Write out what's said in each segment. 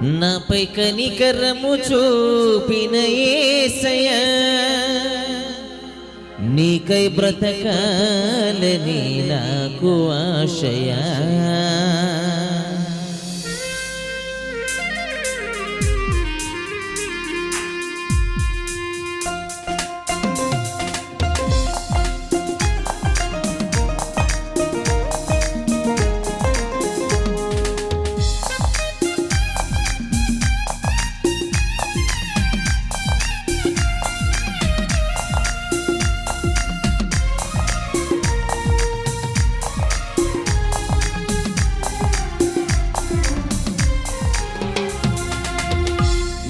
నాపై కనికరము చూపిన యేసయ్యా, నీకై బ్రతకాలని నాకు ఆశయా.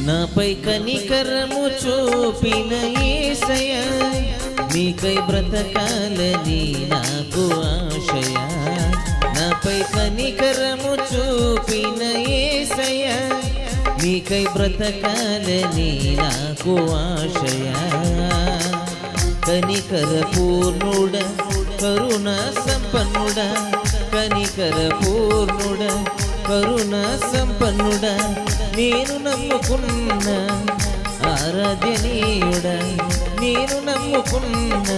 నాపై కనికరము చూపిన యేసయ్యా, నీకై బ్రతకాలని నాకు ఆశయా. నాపై కనికరము చూపిన యేసయ్యా, నీకై బ్రతకాలని నాకు ఆశయా. కనికర పూర్ణుడ కరుణా సంపన్నుడ, కనికర పూర్ణుడ కరుణా సంపన్నుడ, నేను నమ్ముకున్న ఆరాధ్యనీయుడ, నేను నమ్ముకున్న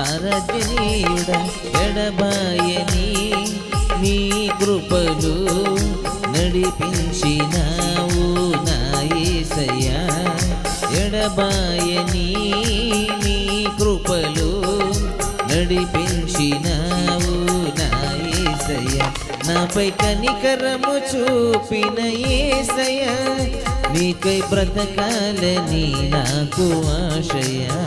ఆరాధ్యనీయుడ. ఎడబాయని నీ కృపలు నడిపించినావు నా యేసయ్యా, ఎడబాయని నీ కృపలు నడిపించినావు నా యేసయ్యా. నాపై కనికరము చూపిన యేసయ్యా, నీకై బ్రతకాలని నాకు ఆశయా.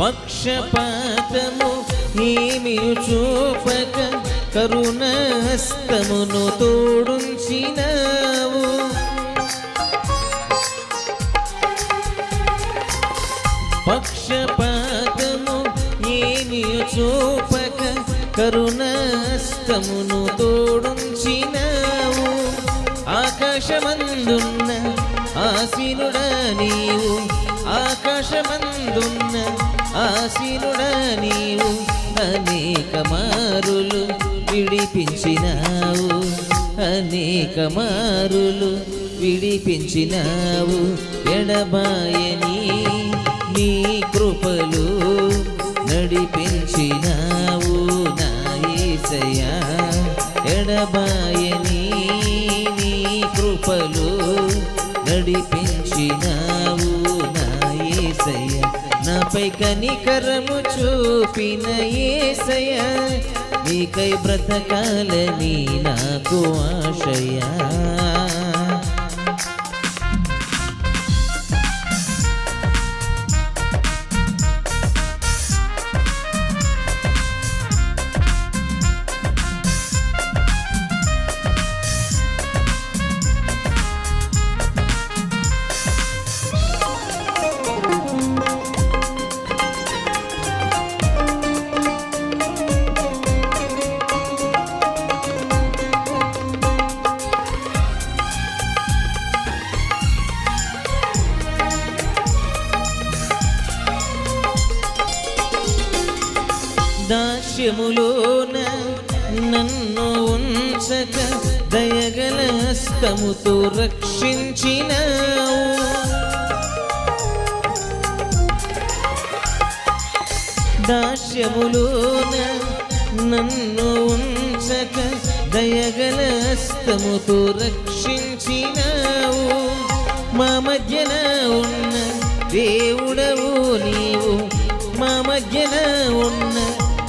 పక్షపాతము ఏమి చూపక కరుణహస్తమును తోడుంచినావు. పక్షపాతము ఏమి చూపక కరుణహస్తమును తోడుంచినావు. ఆకాశమందున్న ఆసీనుడా నీవు, ఆకాశమందున్న ఆసీనుడా నీవు, అనేక మారులు విడిపించినావు, అనేక మారులు విడిపించినావు. ఎడబాయని నీ కృపలు నడిపించినావు నా యేసయ్యా, ఎడబాయని నీ కృపలు నడిపించినావు నా యేసయ్యా. నాపై కనికరము చూపిన యేసయ్యా, నీకై బ్రతకాలని నాకు ఆశయా. దాస్యములోన నన్ను ఉంచక దయగల హస్తముతో రక్షించినావు. దాస్యములోన నన్ను ఉంచక దయగల హస్తముతో రక్షించినావు. మా మధ్యన ఉన్న దేవుడవు నీవు, మా మధ్యన ఉన్న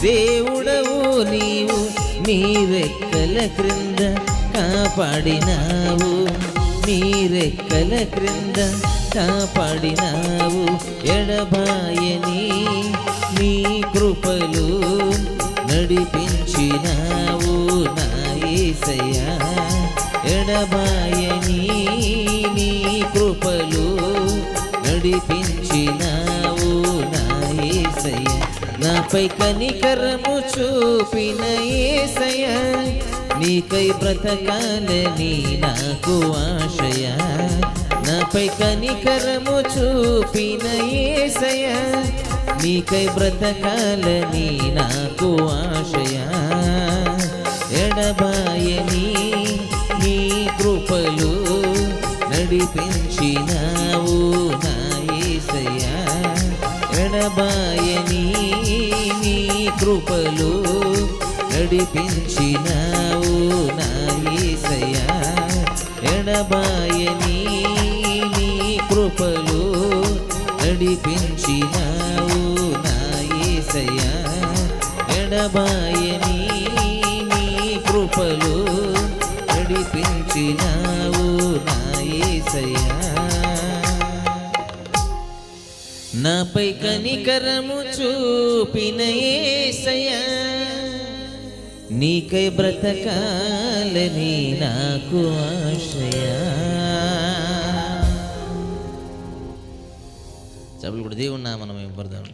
దేవుడవు నీవు, నీ రెక్కల క్రింద కాపాడినావు, నీ రెక్కల క్రింద కాపాడినావు. ఎడబాయని నీ కృపలు నడిపించినావు నా యేసయ్యా, ఎడబాయని నీ కృపలు నడిపించినావు నా యేసయ్య. నాపై కనికరము చూపిన యేసయ్య, నీకై బ్రతకాలని నాకు ఆశయ. నాపై కనికరము చూపిన యేసయ్య, నీకై బ్రతకాలని నాకు ఆశయ. ఎడబాయని నీ కృపలు నడిపించినావు నా యేసయ్య. ఎడబాయని నీ కృపలు నడిపించినావు నా యేసయ్య. ఎడబాయని నీ కృపలు నడిపించినావు నా యేసయ్య. ఎడబాయని నీ కృపలు నడిపించినావు నా యేసయ్య. నాపై కనికరము చూపిన యేసయ్య, నీకై బ్రతకాలని నాకు ఆశయ. చప్పులు కూడా దేవుని నామమున మేము పడదాం.